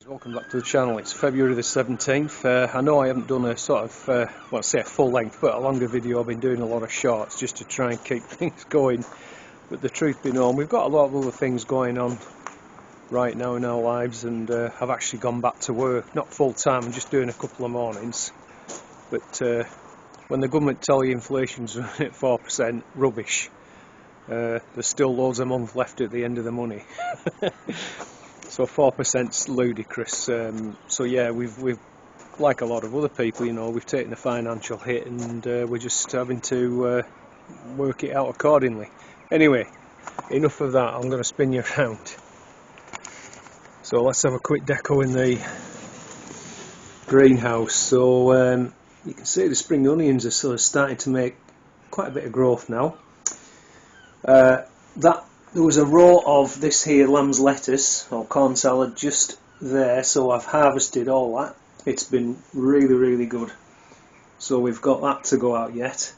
Welcome back to the channel. It's February the 17th. I know I haven't done a sort of, well, say a full length, but a longer video. I've been doing a lot of shorts just to try and keep things going. But the truth be known, we've got a lot of other things going on right now in our lives, and I've actually gone back to work, not full time. I'm just doing a couple of mornings. But when the government tell you inflation's running at 4%, rubbish. There's still loads of month left at the end of the money. So 4%'s ludicrous. So yeah, we've like a lot of other people, you know, we've taken a financial hit, and we're just having to work it out accordingly. Anyway, enough of that. I'm going to spin you around. So let's have a quick deco in the greenhouse. So you can see the spring onions are sort of starting to make quite a bit of growth now. There was a row of this here lamb's lettuce or corn salad just there, so I've harvested all that. It's been really good. So we've got that to go out yet.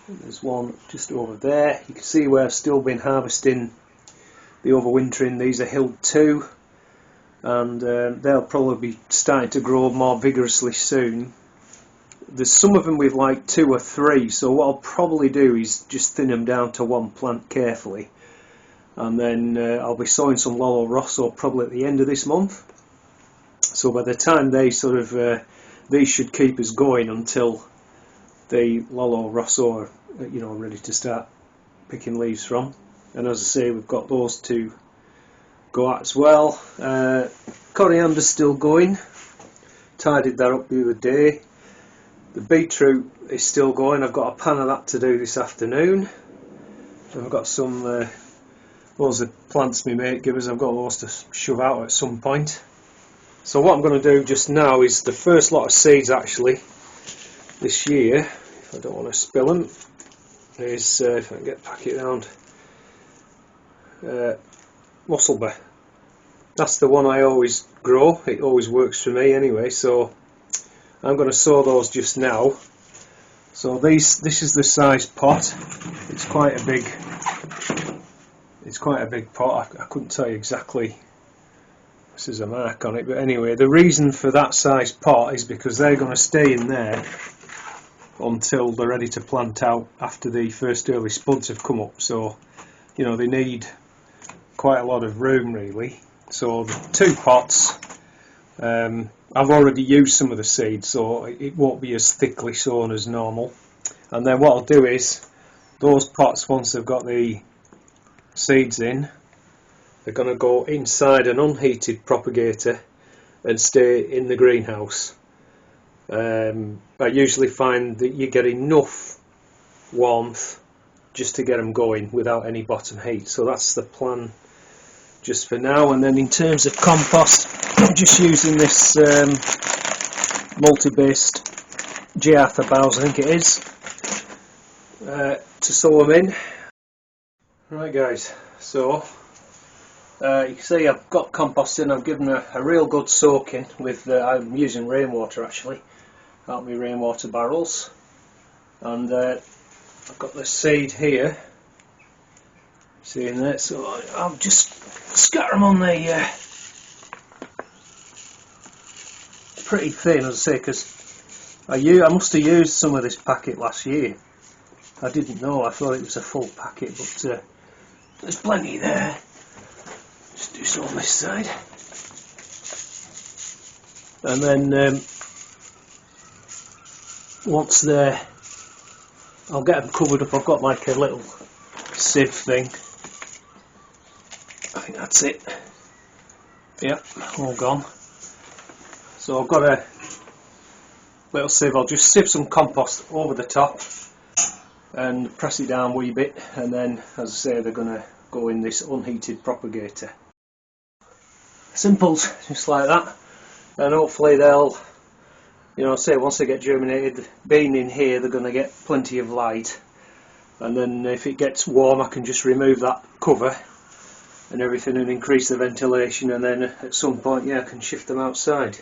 There's one just over there. You can see where I've still been harvesting the overwintering. These are hilled too, and they'll probably be starting to grow more vigorously soon. There's some of them with like 2 or 3, so what I'll probably do is just thin them down to one plant carefully, and then I'll be sowing some Lolo Rosso probably at the end of this month. So by the time they sort of these should keep us going until the Lolo Rosso are, you know, ready to start picking leaves from. And as I say, we've got those to go at as well. Coriander's still going. Tidied that up the other day. The beetroot is still going. I've got a pan of that to do this afternoon. And I've got some loads of plants my mate gave us. I've got loads to shove out at some point. So what I'm going to do just now is the first lot of seeds actually this year, if I don't want to spill them, is if I can get pack it round, Musselburgh. That's the one I always grow. It always works for me anyway. So I'm going to sow those just now. So this is the size pot. It's quite a big. It's quite a big pot. I couldn't tell you exactly. This is a mark on it, but anyway, the reason for that size pot is because they're going to stay in there until they're ready to plant out after the first early spuds have come up. So, you know, they need quite a lot of room really. So the 2 pots. I've already used some of the seeds, so it won't be as thickly sown as normal. And then what I'll do is, those pots, once they've got the seeds in, they're going to go inside an unheated propagator and stay in the greenhouse. I usually find that you get enough warmth just to get them going without any bottom heat. So that's the plan just for now. And then in terms of compost, I'm just using this multi-based J. Arthur boughs, I think it is, to sow them in. Right guys, so you can see I've got compost in. I've given a real good soaking with, I'm using rainwater actually, out my rainwater barrels. And I've got the seed here, seeing that, so I'll just scatter them on the pretty thin, as I say, because I must have used some of this packet last year. I didn't know, I thought it was a full packet, but there's plenty there. Just do some on this side. And then once they're, I'll get them covered up. I've got like a little sieve thing. I think that's it. Yep, all gone. So I've got a little sieve. I'll just sieve some compost over the top and press it down a wee bit, and then, as I say, they're going to go in this unheated propagator. Simple, just like that. And hopefully they'll, you know, say once they get germinated, being in here, they're going to get plenty of light. And then if it gets warm, I can just remove that cover and everything and increase the ventilation, and then at some point, yeah, I can shift them outside.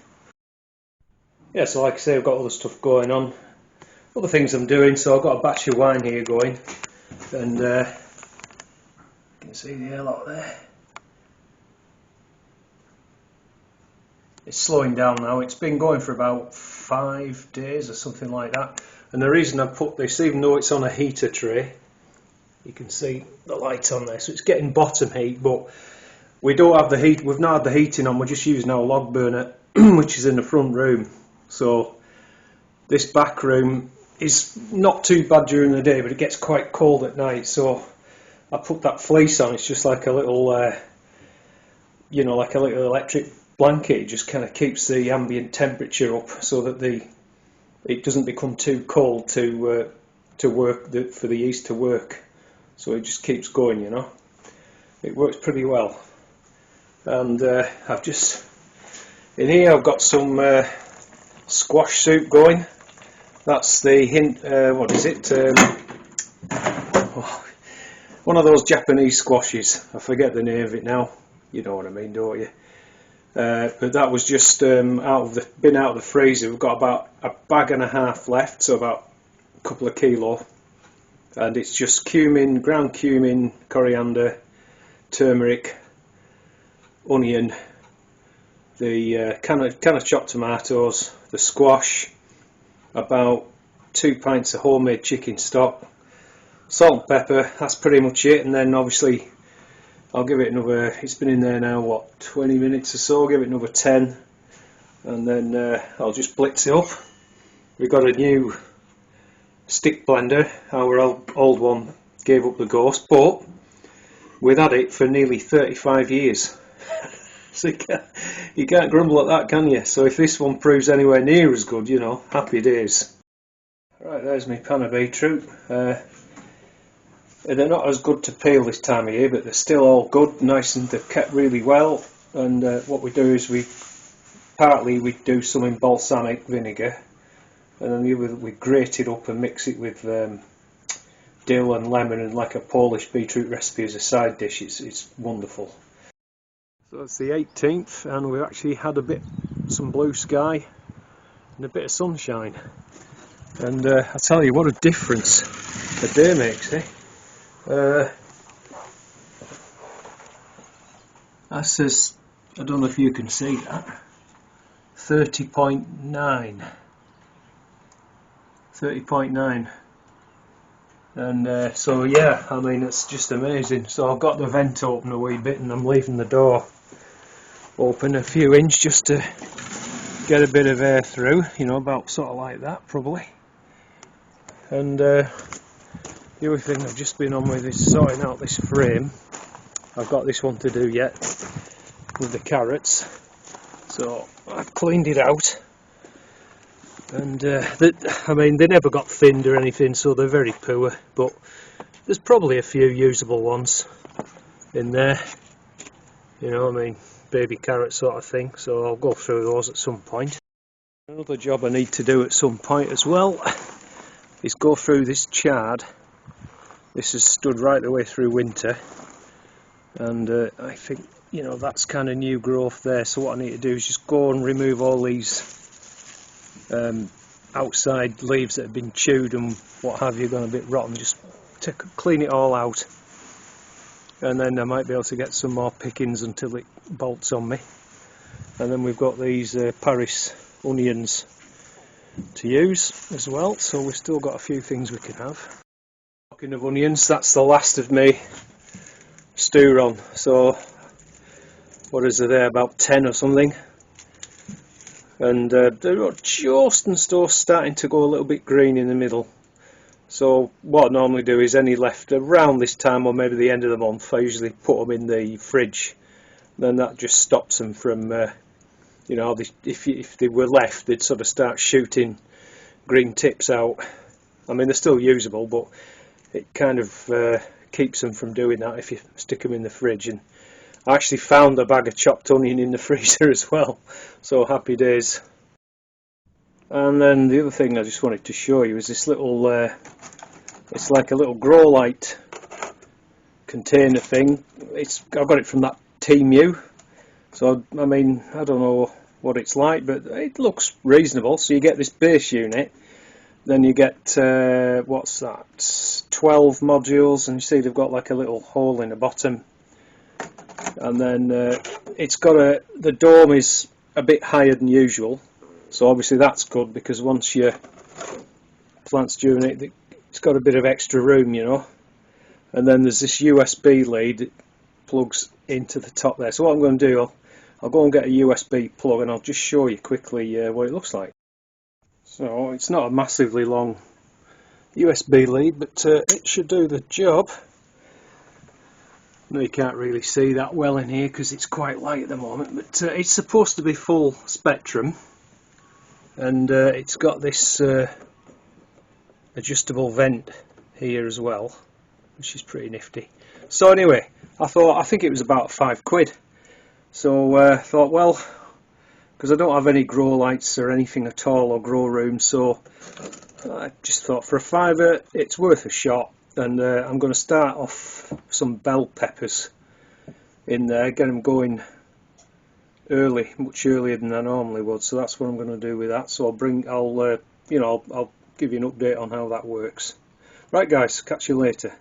Yeah, so like I say, I've got other stuff going on, other things I'm doing. So I've got a batch of wine here going, and you can see the airlock there. it's slowing down now. It's been going for about 5 days or something like that. And the reason I put this, even though it's on a heater tray, you can see the light on there, so it's getting bottom heat, but we don't have the heat. We've not had the heating on. We're just using our log burner, which is in the front room. So this back room is not too bad during the day, but it gets quite cold at night. So I put that fleece on. It's just like a little, you know, like a little electric blanket. It just kind of keeps the ambient temperature up so that it doesn't become too cold to work for the yeast to work. So it just keeps going, you know. It works pretty well. And I've just in here I've got some squash soup going. That's the hint. What is it? One of those Japanese squashes. I forget the name of it now. You know what I mean, don't you? But that was just been out of the freezer. We've got about a bag and a half left, so about a couple of kilo. And it's just cumin, ground cumin, coriander, turmeric, onion, the can of chopped tomatoes, the squash, about 2 pints of homemade chicken stock, salt and pepper. That's pretty much it. And then obviously I'll give it another, it's been in there now, what, 20 minutes or so, give it another 10, and then I'll just blitz it up. We've got a new stick blender. Our old one gave up the ghost, but we've had it for nearly 35 years. So you can't grumble at that, can you? So if this one proves anywhere near as good, you know, happy days. Right, there's my pan of beetroot. They're not as good to peel this time of year, but they're still all good, nice, and they've kept really well. And what we do is we do some in balsamic vinegar, and then we grate it up and mix it with dill and lemon, and like a Polish beetroot recipe as a side dish. It's wonderful. So it's the 18th, and we've actually had some blue sky and a bit of sunshine. And I tell you, what a difference a day makes, eh? That says, I don't know if you can see that, 30.9. 30.9. And so yeah, I mean, it's just amazing. So I've got the vent open a wee bit, and I'm leaving the door open a few inches just to get a bit of air through, you know, about sort of like that probably. And the other thing I've just been on with is sorting out this frame. I've got this one to do yet with the carrots, so I've cleaned it out. And I mean, they never got thinned or anything, so they're very poor, but there's probably a few usable ones in there, you know, I mean, baby carrot sort of thing. So I'll go through those at some point. Another job I need to do at some point as well is go through this chard. This has stood right the way through winter, and I think, you know, that's kind of new growth there. So what I need to do is just go and remove all these outside leaves that have been chewed and what have you, gone a bit rotten, just to clean it all out, and then I might be able to get some more pickings until it bolts on me. And then we've got these Paris onions to use as well, so we've still got a few things we can have. Talking of onions, that's the last of me stew on. So what is there, about 10 or something, and they're just starting to go a little bit green in the middle. So what I normally do is any left around this time, or maybe the end of the month, I usually put them in the fridge. Then that just stops them from, you know, if they were left, they'd sort of start shooting green tips out. I mean, they're still usable, but it kind of keeps them from doing that if you stick them in the fridge. And I actually found a bag of chopped onion in the freezer as well, so happy days. And then the other thing I just wanted to show you is this little, it's like a little grow light container thing. I got it from that Temu, so I mean, I don't know what it's like, but it looks reasonable. So you get this base unit, then you get what's that, 12 modules, and you see they've got like a little hole in the bottom, and then it's got the dome is a bit higher than usual, so obviously that's good, because once your plant's germinate, it's got a bit of extra room, you know. And then there's this USB lead that plugs into the top there. So what I'm going to do, I'll go and get a USB plug and I'll just show you quickly what it looks like. So it's not a massively long USB lead, but it should do the job. No, you can't really see that well in here because it's quite light at the moment, but it's supposed to be full spectrum, and it's got this adjustable vent here as well, which is pretty nifty. So anyway, I think it was about £5. So I thought, well, because I don't have any grow lights or anything at all, or grow rooms, so I just thought for a £5 it's worth a shot. And I'm going to start off some bell peppers in there, get them going early, much earlier than I normally would. So that's what I'm going to do with that. So I'll give you an update on how that works. Right, guys, catch you later.